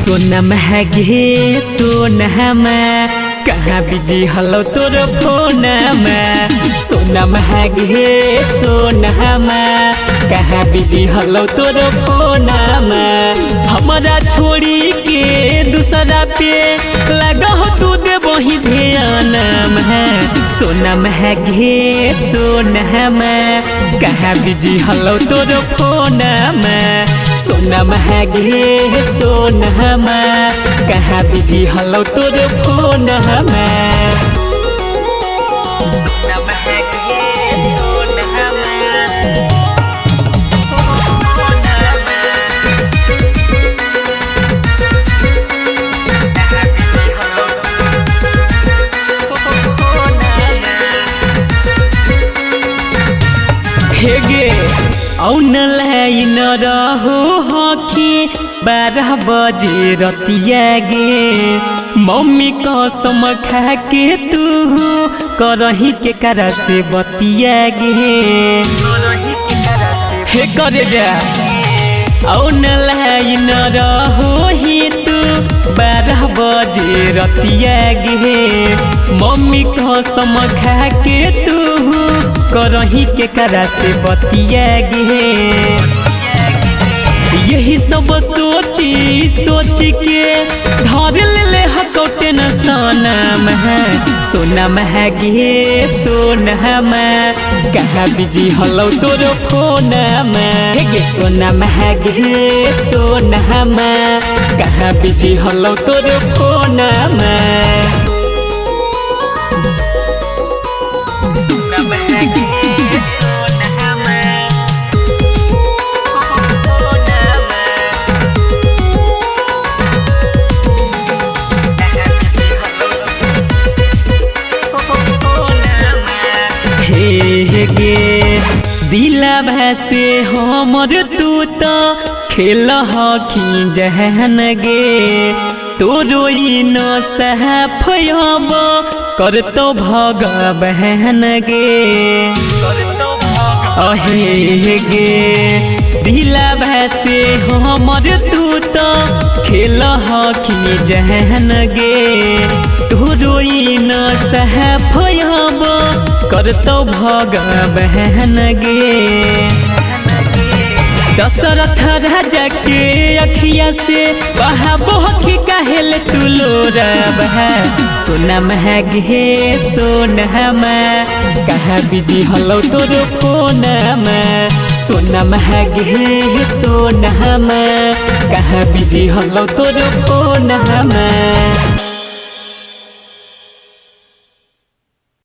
सोनम है गे सोनम कहाँ बिजी हलो तोर फोन में। सोनम है गे सोनम कहाँ बिजी हलो तोर फोन में। हमारा छोड़ी के दूसरा पे लगा हो तू दे वही ध्यान में। सोनम है गे सोनम कहाँ बिजी हलो तोर फोन में। सोनम है गे सोनम कहाँ बिजी हलो तोर फोन में। सोनम है गे सोनम हे गे औन लाइन रहो हकी 12 बजे रतिया गे। मम्मी कसम खा के तू करही के करा से बतिया गे। हे करे जा औन लाइन रहो ही तू 12 बजे रतिया गे। मम्मी कसम खा के तू करही के करा से बतिया गे। यही सब सोची सोच के धर ले हकौटे न सोनम है। सोनम है गे सोनम कहाँ बिजी हलो तोर फोन में। गे सोनम है गे सोनम कहाँ बिजी हलो तोर फोन में। सोनम है गे गे दिला भैसे हमर तू तो खेल हकी जहन गे। तोरो न सहब कर तो भग बहन गे। अहे गे दिला भैसे हमर तू तो खेल हकी जहन गे। तोरो न सहब कर तो भग बहन गे। दशरथ राजा के अखिया से बहा बहकी काहेल तू लोरब है। सोनम है गे सोनम कहाँ बिजी हलो तोर फोन में। सोनम है गे सोनम कहाँ बिजी हलो तोर फोन में।